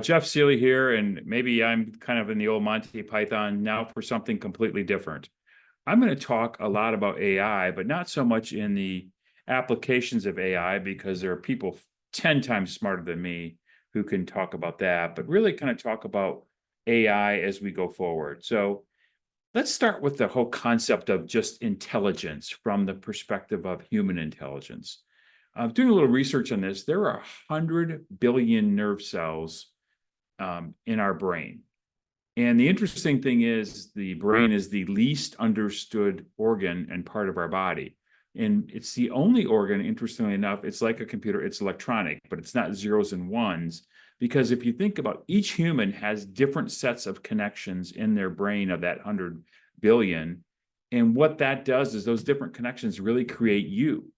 Jeff Seeley here, and maybe I'm kind of in the old Monty Python now for something completely different. I'm going to talk a lot about AI, but not so much in the applications of AI because there are people 10 times smarter than me who can talk about that, but really kind of talk about AI as we go forward. So let's start with the whole concept of just intelligence from the perspective of human intelligence. Doing a little research on this, there are 100 billion nerve cells in our brain. And the interesting thing is the brain is the least understood organ and part of our body. And it's the only organ, interestingly enough, it's like a computer, it's electronic, but it's not zeros and ones. Because if you think about each human has different sets of connections in their brain of that 100 billion. And what that does is those different connections really create you.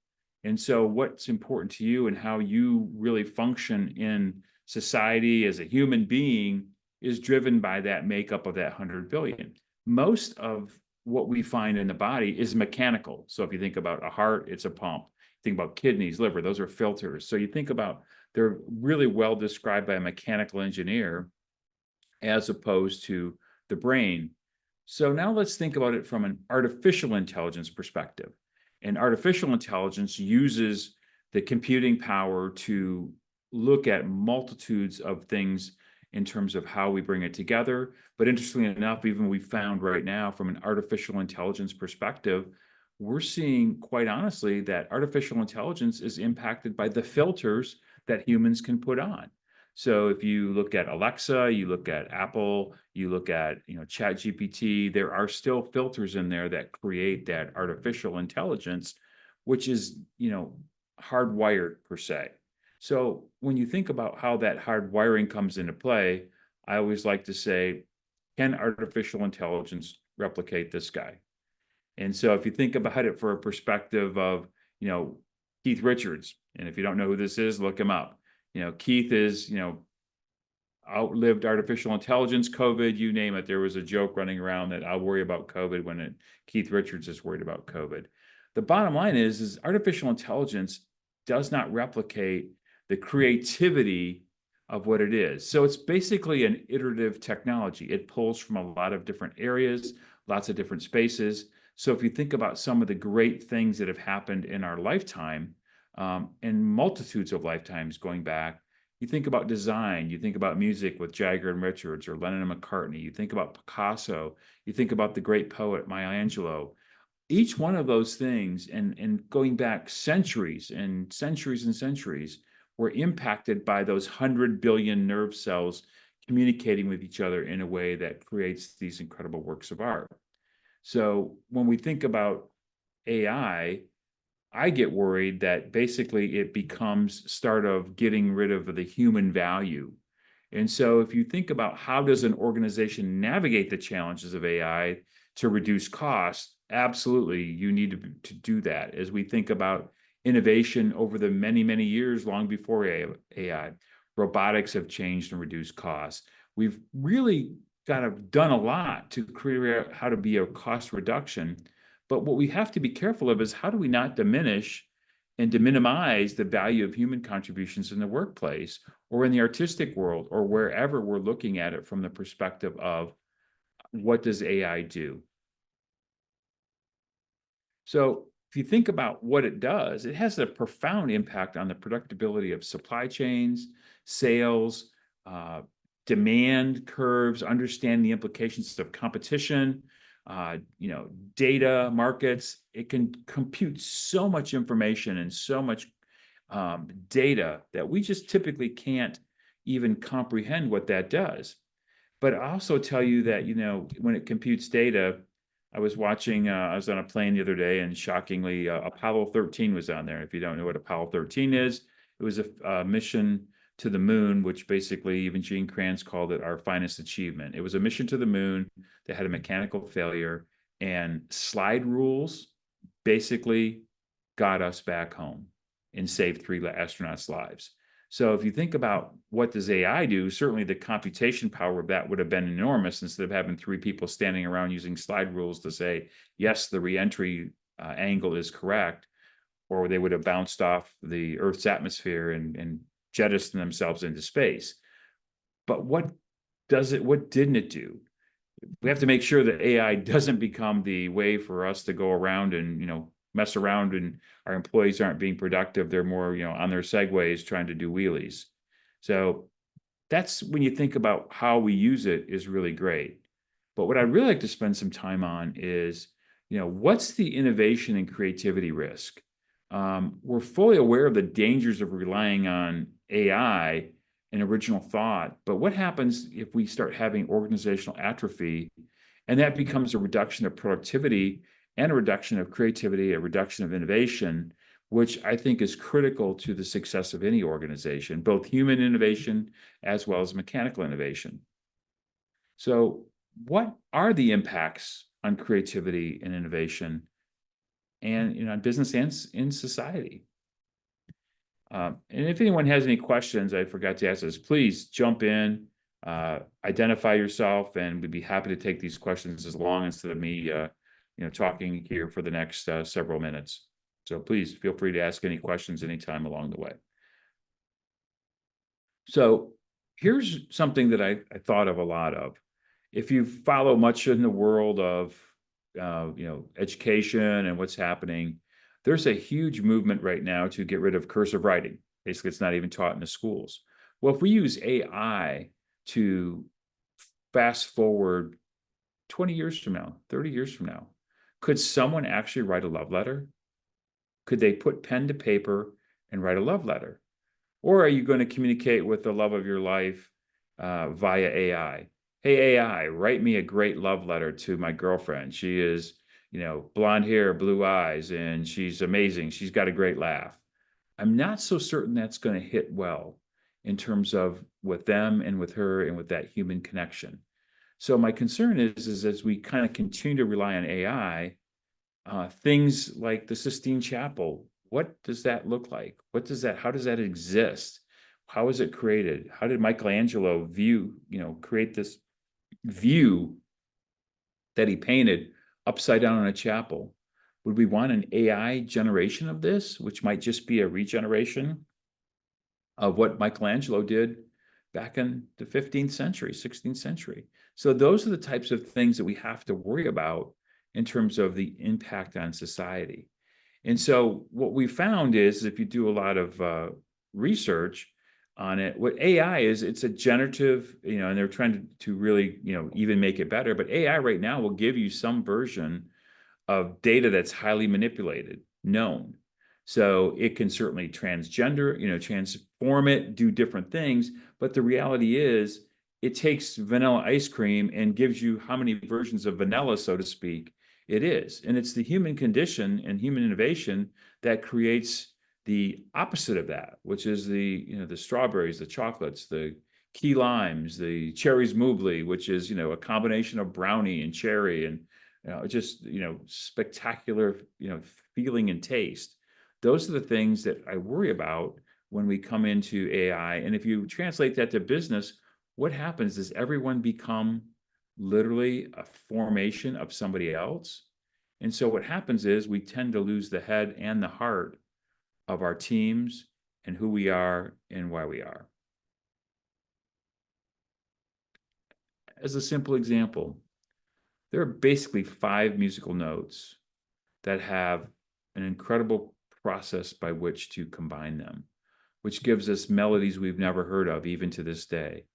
And so what's important to you and how you really function in society as a human being is driven by that makeup of that 100 billion. Most of what we find in the body is mechanical. So if you think about a heart, it's a pump. Think about kidneys, liver, those are filters. So you think about they're really well described by a mechanical engineer as opposed to the brain. So now let's think about it from an artificial intelligence perspective. And artificial intelligence uses the computing power to look at multitudes of things in terms of how we bring it together. But interestingly enough, even we found right now from an artificial intelligence perspective, we're seeing quite honestly that artificial intelligence is impacted by the filters that humans can put on. So if you look at Alexa, you look at Apple, you look at Chat GPT, there are still filters in there that create that artificial intelligence, which is hardwired per se. So when you think about how that hard wiring comes into play, I always like to say, can artificial intelligence replicate this guy? And so if you think about it for a perspective of, Keith Richards, and if you don't know who this is, look him up. Keith is, outlived artificial intelligence, COVID, you name it. There was a joke running around that I'll worry about COVID when Keith Richards is worried about COVID. The bottom line is artificial intelligence does not replicate the creativity of what it is. So it's basically an iterative technology. It pulls from a lot of different areas, lots of different spaces. So if you think about some of the great things that have happened in our lifetime, and multitudes of lifetimes going back, you think about design, you think about music with Jagger and Richards or Lennon and McCartney, you think about Picasso, you think about the great poet Michelangelo. Each one of those things, and going back centuries and centuries and centuries, were impacted by those 100 billion nerve cells communicating with each other in a way that creates these incredible works of art. So when we think about AI, I get worried that basically it becomes start of getting rid of the human value. And so if you think about how does an organization navigate the challenges of AI to reduce costs, absolutely, you need to do that. As we think about innovation over the many, many years long before AI, robotics have changed and reduced costs. We've really kind of done a lot to create how to be a cost reduction. But what we have to be careful of is how do we not diminish and to minimize the value of human contributions in the workplace or in the artistic world or wherever we're looking at it from the perspective of what does AI do? So if you think about what it does, it has a profound impact on the predictability of supply chains, sales, demand curves, understand the implications of competition, data, markets. It can compute so much information and so much data that we just typically can't even comprehend what that does. But I also tell you that, when it computes data, I was watching, I was on a plane the other day, and shockingly, Apollo 13 was on there. If you don't know what Apollo 13 is, it was a mission to the moon, which basically even Gene Kranz called it our finest achievement. It was a mission to the moon that had a mechanical failure, and slide rules basically got us back home and saved 3 astronauts' lives. So if you think about what does AI do, certainly the computation power of that would have been enormous instead of having 3 people standing around using slide rules to say, yes, the reentry angle is correct, or they would have bounced off the Earth's atmosphere and jettisoned themselves into space. But what didn't it do? We have to make sure that AI doesn't become the way for us to go around and, mess around, and our employees aren't being productive. They're more, on their segways trying to do wheelies. So that's when you think about how we use it is really great. But what I'd really like to spend some time on is, what's the innovation and creativity risk? We're fully aware of the dangers of relying on AI and original thought, but what happens if we start having organizational atrophy, and that becomes a reduction of productivity and a reduction of creativity, a reduction of innovation, which I think is critical to the success of any organization, both human innovation as well as mechanical innovation. So, what are the impacts on creativity and innovation, and on business and in society? And if anyone has any questions, I forgot to ask this, please jump in, identify yourself, and we'd be happy to take these questions as long instead of me, talking here for the next several minutes. So please feel free to ask any questions anytime along the way. So here's something that I thought of a lot of. If you follow much in the world of education and what's happening, there's a huge movement right now to get rid of cursive writing. Basically, it's not even taught in the schools. Well, if we use AI to fast forward 20 years from now, 30 years from now, could someone actually write a love letter? Could they put pen to paper and write a love letter? Or are you going to communicate with the love of your life via AI? Hey, AI, write me a great love letter to my girlfriend. She is, blonde hair, blue eyes, and she's amazing. She's got a great laugh. I'm not so certain that's going to hit well in terms of with them and with her and with that human connection. So my concern is as we kind of continue to rely on AI, things like the Sistine Chapel, what does that look like? How does that exist? How is it created? How did Michelangelo create this view that he painted upside down in a chapel? Would we want an AI generation of this, which might just be a regeneration of what Michelangelo did back in the 15th century, 16th century? So those are the types of things that we have to worry about in terms of the impact on society. And so what we found is if you do a lot of research on it, what AI is, it's a generative, and they're trying to really, even make it better. But AI right now will give you some version of data that's highly manipulated, known. So it can certainly transform it, do different things. But the reality is it takes vanilla ice cream and gives you how many versions of vanilla, so to speak, it is. And it's the human condition and human innovation that creates the opposite of that, which is the strawberries, the chocolates, the key limes, the cherries moubli, which is, a combination of brownie and cherry and, just, spectacular, feeling and taste. Those are the things that I worry about when we come into AI. And if you translate that to business, what happens is everyone become literally a formation of somebody else. And so what happens is we tend to lose the head and the heart of our teams and who we are and why we are. As a simple example, there are basically 5 musical notes that have an incredible process by which to combine them, which gives us melodies we've never heard of, even to this day.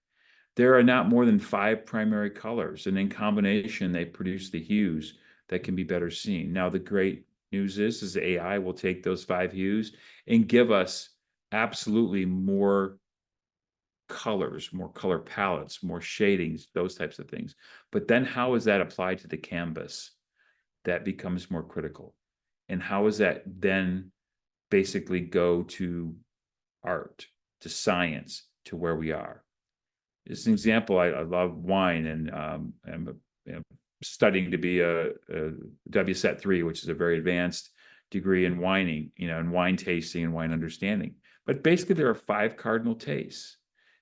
There are not more than 5 primary colors, and in combination, they produce the hues that can be better seen. Now, the great news is AI will take those 5 hues and give us absolutely more colors, more color palettes, more shadings, those types of things. But then how is that applied to the canvas? That becomes more critical. And how is that then basically go to art, to science, to where we are? As an example, I love wine, and I'm studying to be a WSET 3, which is a very advanced degree in wining, and wine tasting and wine understanding. But basically, there are 5 cardinal tastes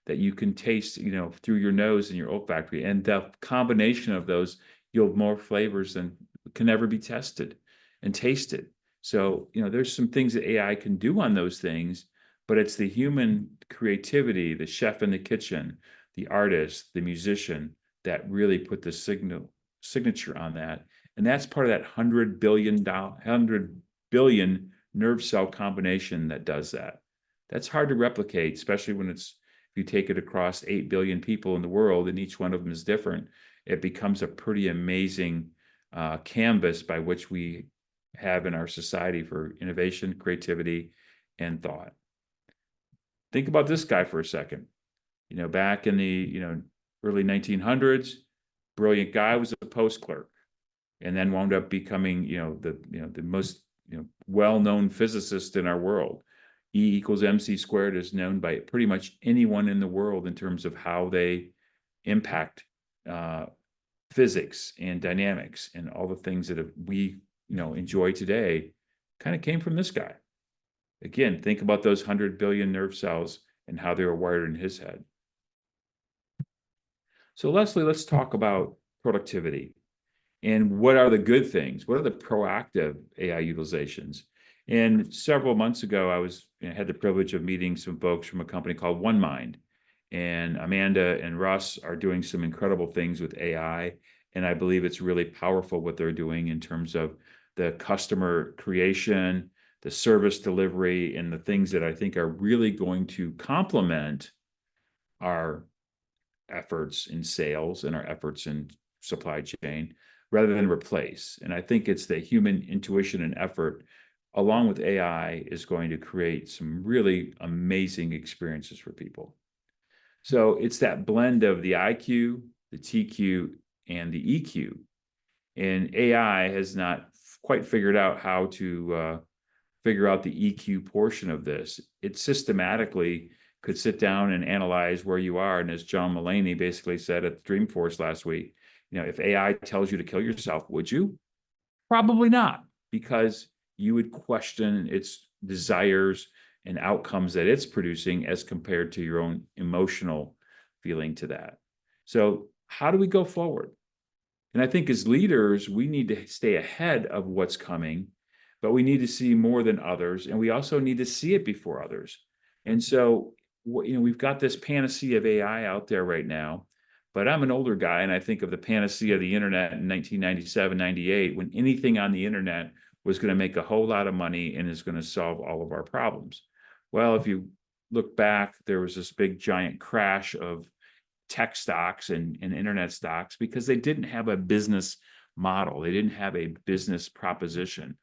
that you can taste, through your nose and your olfactory, and the combination of those yield more flavors than can ever be tested and tasted. So, there's some things that AI can do on those things, but it's the human creativity, the chef in the kitchen, the artist, the musician that really put the signature on that. And that's part of that $100 billion nerve cell combination that does that. That's hard to replicate, especially when if you take it across 8 billion people in the world and each one of them is different. It becomes a pretty amazing canvas by which we have in our society for innovation, creativity, and thought. Think about this guy for a second. Back in the early 1900s, brilliant guy, was a post clerk, and then wound up becoming the most well-known physicist in our world. E equals mc squared is known by pretty much anyone in the world in terms of how they impact physics and dynamics, and all the things that we enjoy today kind of came from this guy. Again, think about those 100 billion nerve cells and how they were wired in his head. So Leslie, let's talk about productivity and what are the good things? What are the proactive AI utilizations? And several months ago, I had the privilege of meeting some folks from a company called OneMind, and Amanda and Russ are doing some incredible things with AI. And I believe it's really powerful what they're doing in terms of the customer creation, the service delivery, and the things that I think are really going to complement our efforts in sales and our efforts in supply chain rather than replace. And I think it's the human intuition and effort along with AI is going to create some really amazing experiences for people. So it's that blend of the IQ, the TQ, and the EQ. And AI has not quite figured out how to figure out the EQ portion of this. It systematically could sit down and analyze where you are. And as John Mulaney basically said at Dreamforce last week, if AI tells you to kill yourself, would you? Probably not, because you would question its desires and outcomes that it's producing as compared to your own emotional feeling to that. So how do we go forward? And I think as leaders, we need to stay ahead of what's coming, but we need to see more than others. And we also need to see it before others. And so, we've got this panacea of AI out there right now, but I'm an older guy and I think of the panacea of the internet in 1997, 98, when anything on the internet was going to make a whole lot of money and is going to solve all of our problems. Well, if you look back, there was this big giant crash of tech stocks and internet stocks because they didn't have a business model. They didn't have a business proposition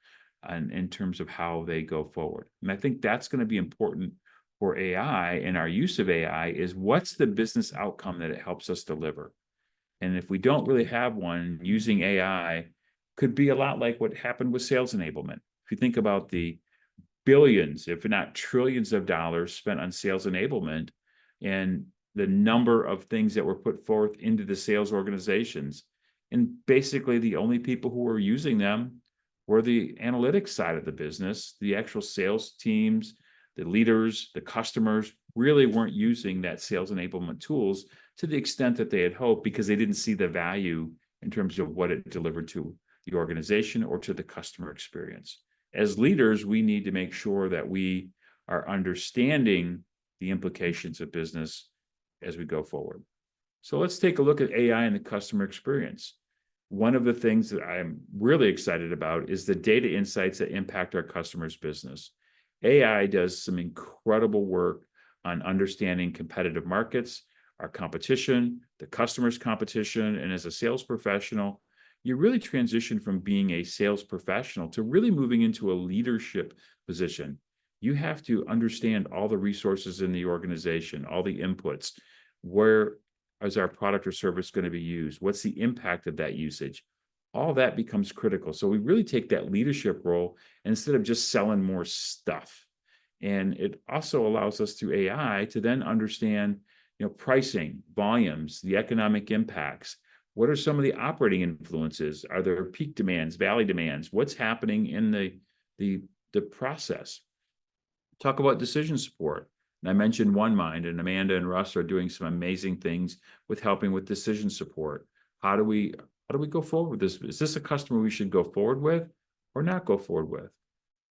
in terms of how they go forward. And I think that's going to be important for AI and our use of AI is what's the business outcome that it helps us deliver? And if we don't really have one, using AI could be a lot like what happened with sales enablement. If you think about the billions, if not trillions of dollars spent on sales enablement and the number of things that were put forth into the sales organizations, and basically the only people who were using them were the analytics side of the business, the actual sales teams, the leaders, the customers really weren't using that sales enablement tools to the extent that they had hoped because they didn't see the value in terms of what it delivered to the organization or to the customer experience. As leaders, we need to make sure that we are understanding the implications of business as we go forward. So let's take a look at AI and the customer experience. One of the things that I'm really excited about is the data insights that impact our customers' business. AI does some incredible work on understanding competitive markets, our competition, the customer's competition, and as a sales professional, you really transition from being a sales professional to really moving into a leadership position. You have to understand all the resources in the organization, all the inputs. Where is our product or service going to be used? What's the impact of that usage? All that becomes critical. So we really take that leadership role instead of just selling more stuff. And it also allows us through AI to then understand, pricing, volumes, the economic impacts. What are some of the operating influences? Are there peak demands, valley demands? What's happening in the process? Talk about decision support. And I mentioned OneMind, and Amanda and Russ are doing some amazing things with helping with decision support. How do we go forward with this? Is this a customer we should go forward with or not go forward with?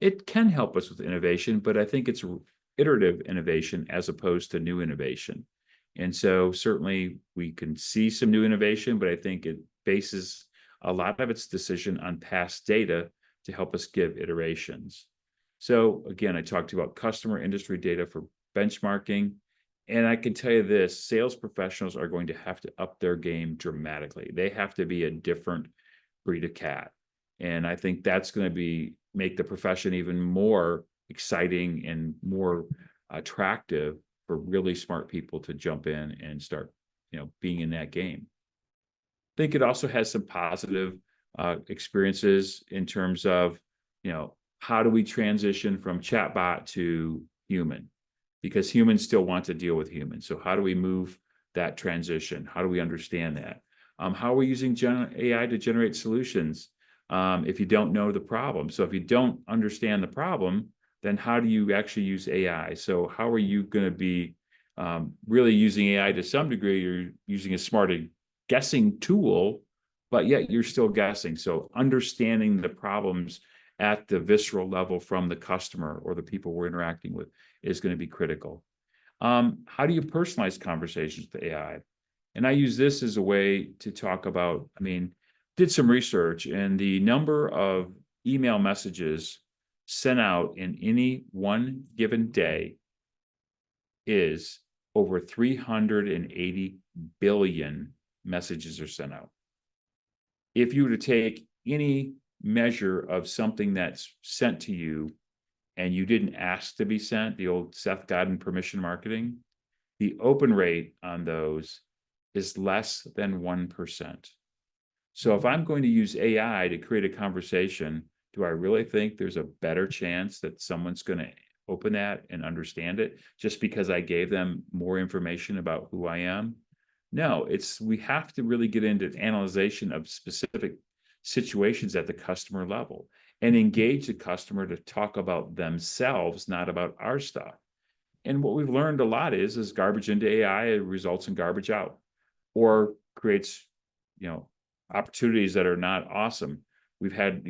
It can help us with innovation, but I think it's iterative innovation as opposed to new innovation. And so certainly we can see some new innovation, but I think it bases a lot of its decision on past data to help us give iterations. So again, I talked about customer industry data for benchmarking. And I can tell you this, sales professionals are going to have to up their game dramatically. They have to be a different breed of cat. And I think that's going to make the profession even more exciting and more attractive for really smart people to jump in and start, being in that game. I think it also has some positive experiences in terms of, how do we transition from chatbot to human? Because humans still want to deal with humans. So how do we move that transition? How do we understand that? How are we using AI to generate solutions if you don't know the problem? So if you don't understand the problem, then how do you actually use AI? So how are you going to be really using AI to some degree? You're using a smarter guessing tool, but yet you're still guessing. So understanding the problems at the visceral level from the customer or the people we're interacting with is going to be critical. How do you personalize conversations with AI? And I use this as a way to talk about, did some research, and the number of email messages sent out in any one given day is over 380 billion messages are sent out. If you were to take any measure of something that's sent to you and you didn't ask to be sent, the old Seth Godin permission marketing, the open rate on those is less than 1%. So if I'm going to use AI to create a conversation, do I really think there's a better chance that someone's going to open that and understand it just because I gave them more information about who I am? No, we have to really get into analyzation of specific situations at the customer level and engage the customer to talk about themselves, not about our stuff. And what we've learned a lot is garbage into AI results in garbage out, or creates, opportunities that are not awesome. We've had,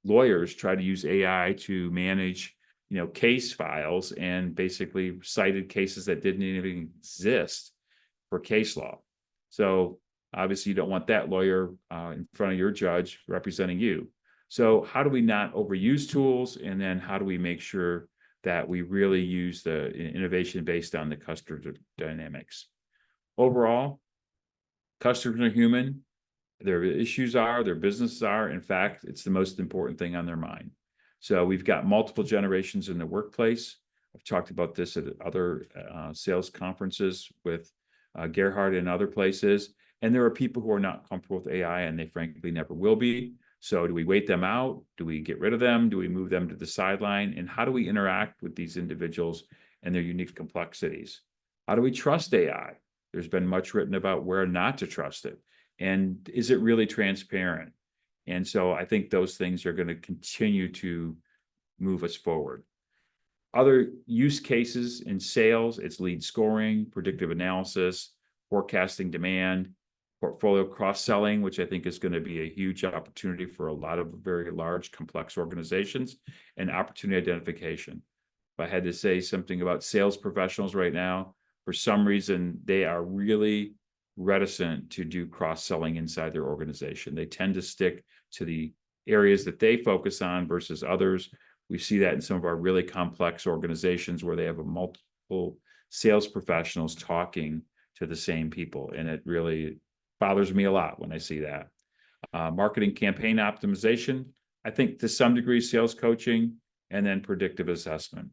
lawyers try to use AI to manage, case files and basically cited cases that didn't even exist for case law. So obviously you don't want that lawyer in front of your judge representing you. So how do we not overuse tools? And then how do we make sure that we really use the innovation based on the customer dynamics? Overall, customers are human. Their issues are, their businesses are. In fact, it's the most important thing on their mind. So we've got multiple generations in the workplace. I've talked about this at other sales conferences with Gerhard and other places. And there are people who are not comfortable with AI, and they frankly never will be. So do we wait them out? Do we get rid of them? Do we move them to the sideline? And how do we interact with these individuals and their unique complexities? How do we trust AI? There's been much written about where not to trust it. And is it really transparent? And so I think those things are going to continue to move us forward. Other use cases in sales, it's lead scoring, predictive analysis, forecasting demand, portfolio cross-selling, which I think is going to be a huge opportunity for a lot of very large, complex organizations, and opportunity identification. If I had to say something about sales professionals right now, for some reason, they are really reticent to do cross-selling inside their organization. They tend to stick to the areas that they focus on versus others. We see that in some of our really complex organizations where they have multiple sales professionals talking to the same people. And it really bothers me a lot when I see that. Marketing campaign optimization, I think to some degree, sales coaching, and then predictive assessment.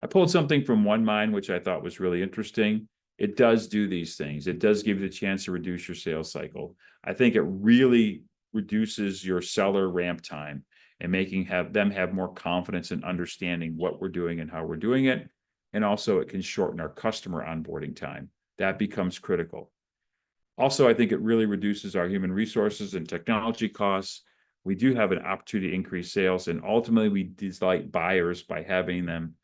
I pulled something from OneMind, which I thought was really interesting. It does do these things. It does give you the chance to reduce your sales cycle. I think it really reduces your seller ramp time and them have more confidence in understanding what we're doing and how we're doing it. And also it can shorten our customer onboarding time. That becomes critical. Also, I think it really reduces our human resources and technology costs. We do have an opportunity to increase sales, and ultimately we delight buyers by having them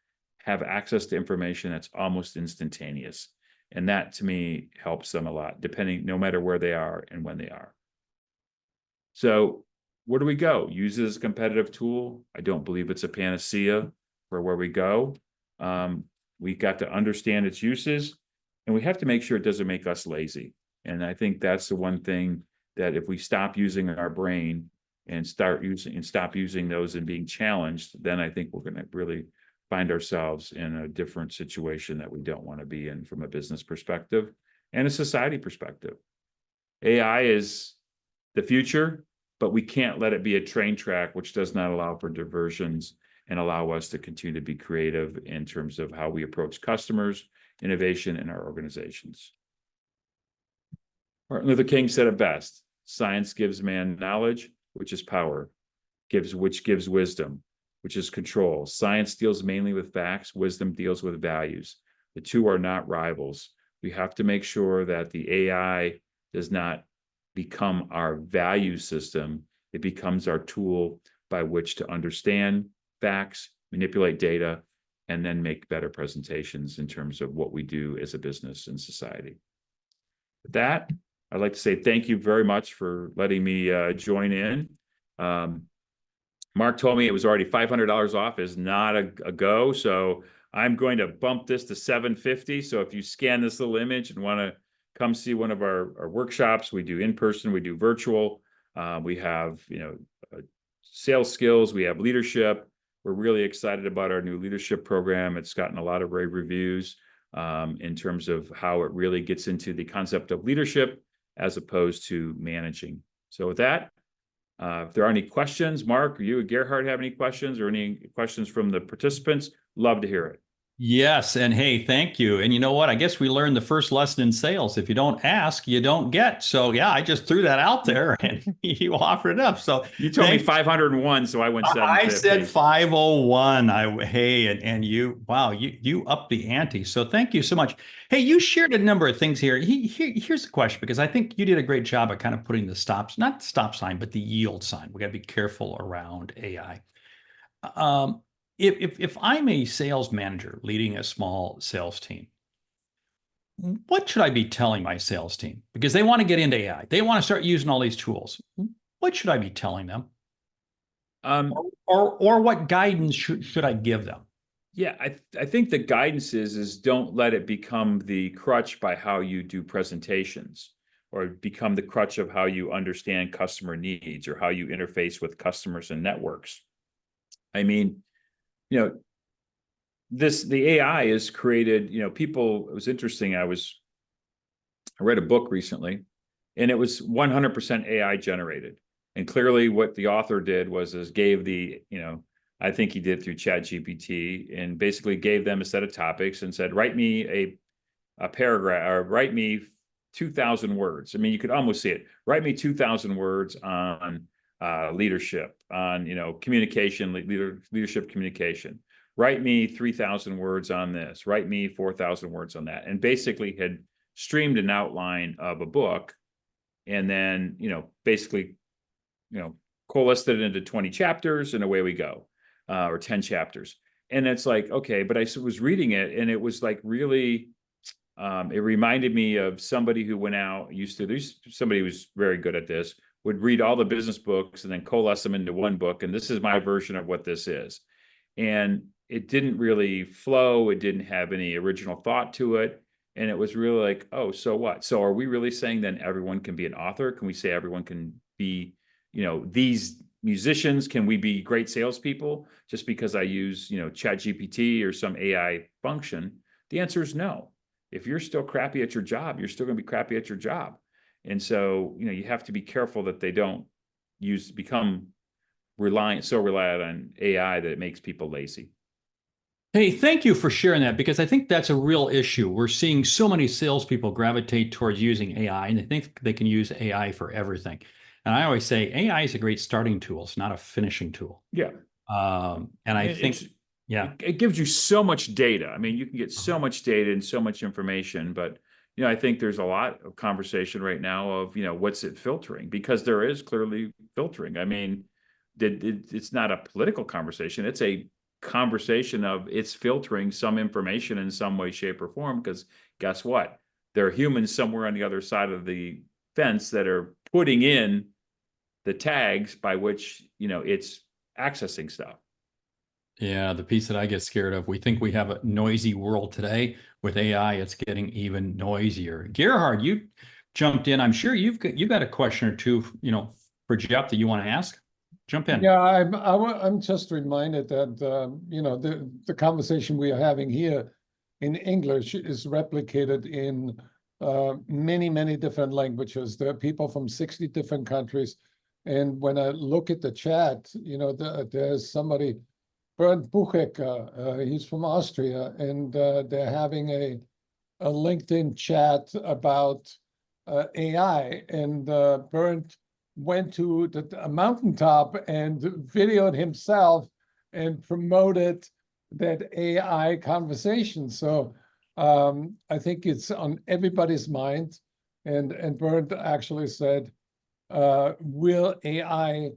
have access to information that's almost instantaneous. And that to me helps them a lot, no matter where they are and when they are. So where do we go? Use it as a competitive tool. I don't believe it's a panacea for where we go. We got to understand its uses. And we have to make sure it doesn't make us lazy. And I think that's the one thing that if we stop using our brain and stop using those and being challenged, then I think we're going to really find ourselves in a different situation that we don't want to be in from a business perspective and a society perspective. AI is the future, but we can't let it be a train track, which does not allow for diversions and allow us to continue to be creative in terms of how we approach customers, innovation in our organizations. Martin Luther King said it best: science gives man knowledge, which is power, which gives wisdom, which is control. Science deals mainly with facts, wisdom deals with values. The two are not rivals. We have to make sure that the AI does not become our value system. It becomes our tool by which to understand facts, manipulate data, and then make better presentations in terms of what we do as a business and society. With that, I'd like to say thank you very much for letting me join in. Mark told me it was already $500 off, is not a go. So I'm going to bump this to $750. So if you scan this little image and want to come see one of our workshops, we do in person, we do virtual. We have, sales skills, we have leadership. We're really excited about our new leadership program. It's gotten a lot of rave reviews in terms of how it really gets into the concept of leadership as opposed to managing. So with that, if there are any questions, Mark, or you, Gerhard, have any questions or any questions from the participants, love to hear it. Yes. And hey, thank you. And you know what? I guess we learned the first lesson in sales. If you don't ask, you don't get. So yeah, I just threw that out there and you offered it up. So you told me 501, so I went 750. I said 501. And you, wow, you upped the ante. So thank you so much. Hey, you shared a number of things here. Here's the question, because I think you did a great job at kind of putting the stops, not stop sign, but the yield sign. We got to be careful around AI. If I'm a sales manager leading a small sales team, what should I be telling my sales team? Because they want to get into AI. They want to start using all these tools. What should I be telling them? Or what guidance should I give them? Yeah, I think the guidance is don't let it become the crutch by how you do presentations or become the crutch of how you understand customer needs or how you interface with customers and networks. I mean, the AI is created, people, it was interesting. I read a book recently and it was 100% AI generated. And clearly what the author did was gave I think he did through ChatGPT and basically gave them a set of topics and said, write me a paragraph or write me 2,000 words. I mean, you could almost see it. Write me 2,000 words on leadership, on, communication, leadership communication. Write me 3,000 words on this. Write me 4,000 words on that. And basically had streamed an outline of a book and then, basically, coalesced it into 20 chapters and away we go, or 10 chapters. And it's like, okay, but I was reading it and it was like really, it reminded me of somebody who went out, there's somebody who was very good at this, would read all the business books and then coalesce them into one book. And this is my version of what this is. And it didn't really flow. It didn't have any original thought to it. And it was really like, oh, so what? So are we really saying then everyone can be an author? Can we say everyone can be, these musicians? Can we be great salespeople just because I use, ChatGPT or some AI function? The answer is no. If you're still crappy at your job, you're still going to be crappy at your job. And so, you have to be careful that they don't become reliant on AI that it makes people lazy. Hey, thank you for sharing that, because I think that's a real issue. We're seeing so many salespeople gravitate towards using AI and they think they can use AI for everything. And I always say AI is a great starting tool. It's not a finishing tool. Yeah. And I think, yeah, it gives you so much data. I mean, you can get so much data and so much information, but I think there's a lot of conversation right now of, what's it filtering? Because there is clearly filtering. I mean, it's not a political conversation. It's a conversation of it's filtering some information in some way, shape, or form. Because guess what? There are humans somewhere on the other side of the fence that are putting in the tags by which, it's accessing stuff. Yeah, the piece that I get scared of, we think we have a noisy world today. With AI, it's getting even noisier. Gerhard, you jumped in. I'm sure you got a question or two, for Jeff that you want to ask. Jump in. Yeah, I'm just reminded that the conversation we are having here in English is replicated in many different languages. There are people from 60 different countries, and when I look at the chat, there's somebody, Bernd Buchecker, he's from Austria, and they're having a LinkedIn chat about AI, and Bernd went to a mountaintop and videoed himself and promoted that AI conversation. So I think it's on everybody's mind. And Bernd actually said, will AI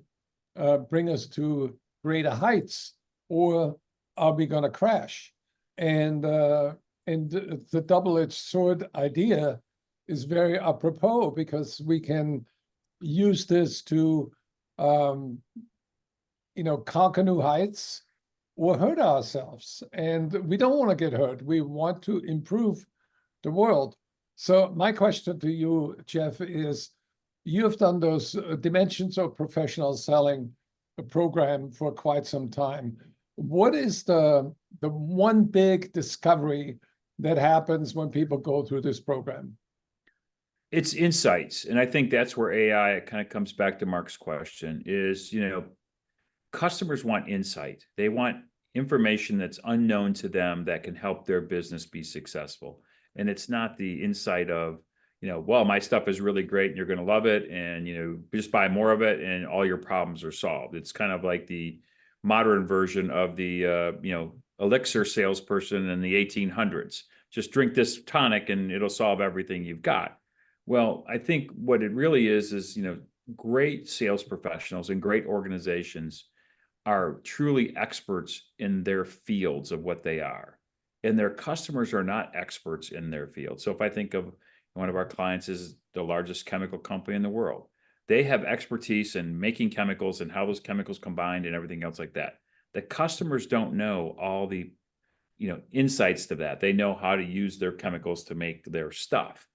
bring us to greater heights, or are we going to crash? And the double-edged sword idea is very apropos, because we can use this to conquer new heights or hurt ourselves. And we don't want to get hurt. We want to improve the world. So my question to you, Jeff, is you've done those dimensions of professional selling program for quite some time. What is the one big discovery that happens when people go through this program? It's insights. And I think that's where AI kind of comes back to Mark's question is, customers want insight. They want information that's unknown to them that can help their business be successful. And it's not the insight of, well, my stuff is really great and you're going to love it. And, just buy more of it and all your problems are solved. It's kind of like the modern version of the, elixir salesperson in the 1800s. Just drink this tonic and it'll solve everything you've got. Well, I think what it really is, great sales professionals and great organizations are truly experts in their fields of what they are. And their customers are not experts in their field. So if I think of one of our clients is the largest chemical company in the world, they have expertise in making chemicals and how those chemicals combined and everything else like that. The customers don't know all the, insights to that. They know how to use their chemicals to make their stuff.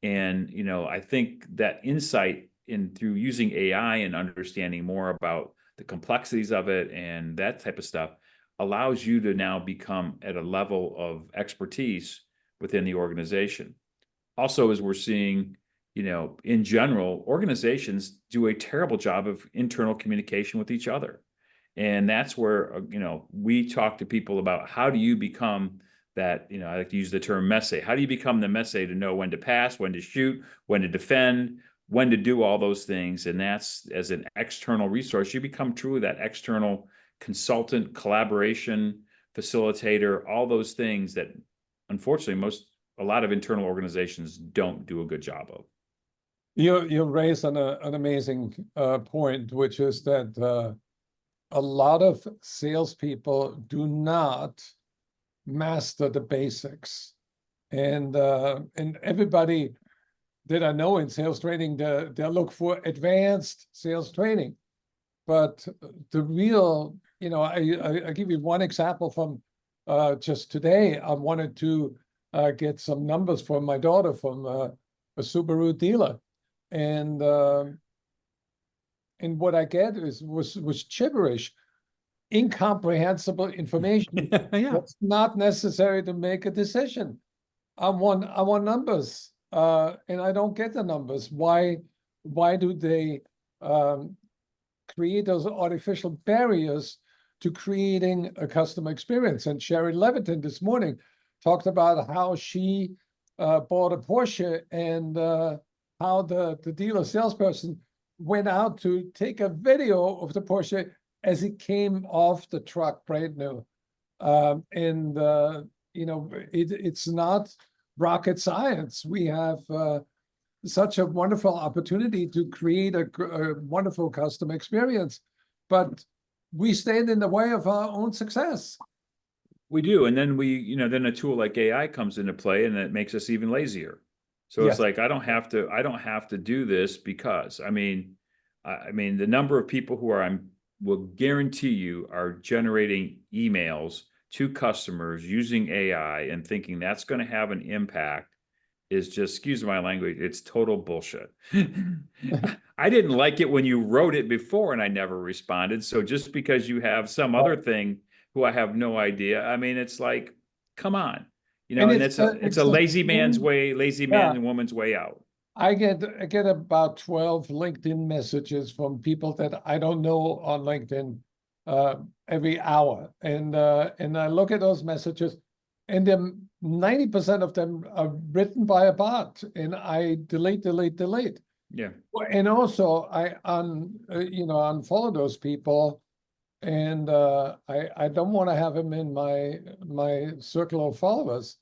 And, I think that insight through using AI and understanding more about the complexities of it and that type of stuff allows you to now become at a level of expertise within the organization. Also, as we're seeing, in general, organizations do a terrible job of internal communication with each other. And that's where, we talk to people about how do you become that, I like to use the term messy. How do you become the messy to know when to pass, when to shoot, when to defend, when to do all those things? And that's, as an external resource, you become truly that external consultant, collaboration, facilitator, all those things that unfortunately a lot of internal organizations don't do a good job of. You raised an amazing point, which is that a lot of salespeople do not master the basics, and everybody that I know in sales training, they look for advanced sales training. But the real, I give you one example from just today. I wanted to get some numbers for my daughter from a Subaru dealer, and what I get was gibberish, incomprehensible information. Yeah. That's not necessary to make a decision. I want numbers, and I don't get the numbers. Why do they create those artificial barriers to creating a customer experience? And Sherry Leviton this morning talked about how she bought a Porsche, and how the dealer salesperson went out to take a video of the Porsche as it came off the truck brand new. It's not rocket science. We have such a wonderful opportunity to create a wonderful customer experience, but we stand in the way of our own success. We do. And then then a tool like AI comes into play and it makes us even lazier. So Yes. It's like, I don't have to do this because the number of people who are will guarantee you are generating emails to customers using AI and thinking that's going to have an impact is just, excuse my language, it's total bullshit. I didn't like it when you wrote it before and I never responded. So just because you have some other thing who I have no idea, I mean, it's like, come on, And and it's a the lazy man's same- way, lazy man and woman's way out. I get about 12 LinkedIn messages from people that I don't know on LinkedIn every hour. And I look at those messages, and then 90% of them are written by a bot, and I delete. Yeah. And also I unfollow those people, and I don't want to have them in my circle of followers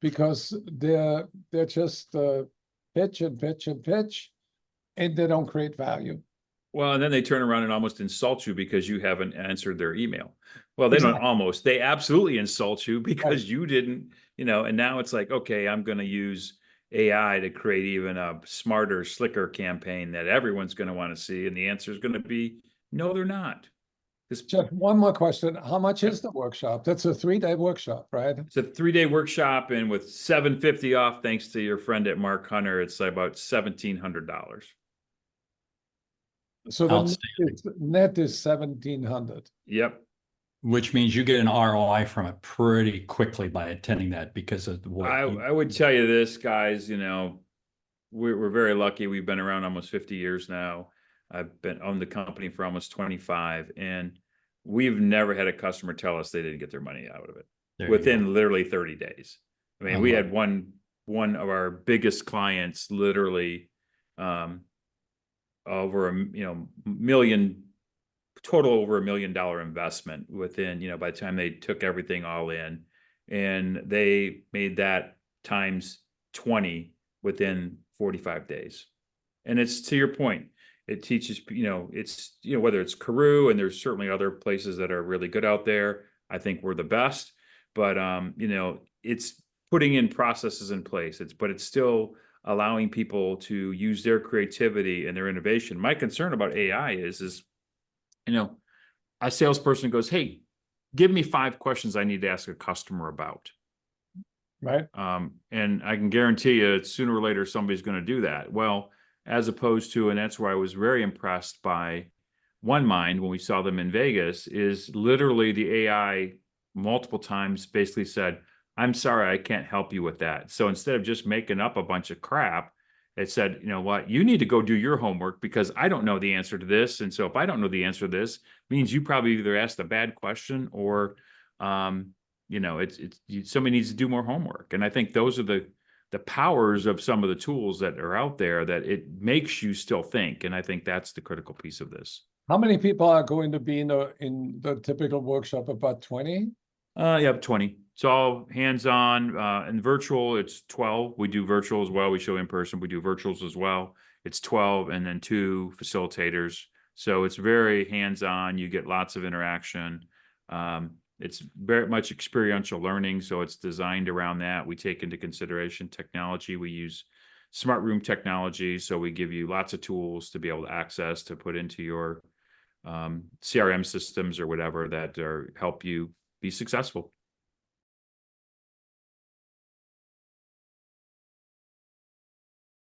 because they're just pitch and pitch and pitch, and they don't create value. Well, and then they turn around and almost insult you because you haven't answered their email. Well, they Exactly. don't almost, they absolutely insult you because you didn't, and now it's like, okay, I'm going to use AI to create even a smarter, slicker campaign that everyone's going to want to see. And the answer is going to be, no, they're not. Just one more question. How much is the workshop? That's a 3-day workshop, right? It's a 3-day workshop, and with $750 off, thanks to your friend at Mark Hunter, it's about $1,700. So the net is 1,700. Yep. Which means you get an ROI from it pretty quickly by attending that because of what I would tell you this, guys, we're very lucky. We've been around almost 50 years now. I've been owned the company for almost 25, and we've never had a customer tell us they didn't get their money out of it within literally 30 days. I mean, we had one of our biggest clients literally over total over $1 million investment within, by the time they took everything all in, and they made that times 20 within 45 days. And it's, to your point, it teaches, it's, whether it's Carew, and there's certainly other places that are really good out there. I think we're the best, but it's putting in processes in place. But it's still allowing people to use their creativity and their innovation. My concern about AI is, a salesperson goes, hey, give me 5 questions I need to ask a customer about. Right. And I can guarantee you sooner or later, somebody's going to do that. Well, as opposed to, and that's where I was very impressed by OneMind when we saw them in Vegas, is literally the AI multiple times basically said, I'm sorry, I can't help you with that. So instead of just making up a bunch of crap, it said, you know what, you need to go do your homework because I don't know the answer to this. And so if I don't know the answer to this, means you probably either asked a bad question or, somebody needs to do more homework. And I think those are the powers of some of the tools that are out there, that it makes you still think. And I think that's the critical piece of this. How many people are going to be in the typical workshop? About 20? Yeah, 20. It's all hands-on. And virtual, it's 12. We do virtual as well. We show in person. We do virtuals as well. It's 12, and then 2 facilitators. So it's very hands-on. You get lots of interaction. It's very much experiential learning, so it's designed around that. We take into consideration technology. We use smart room technology, so we give you lots of tools to be able to access, to put into your CRM systems or whatever that help you be successful.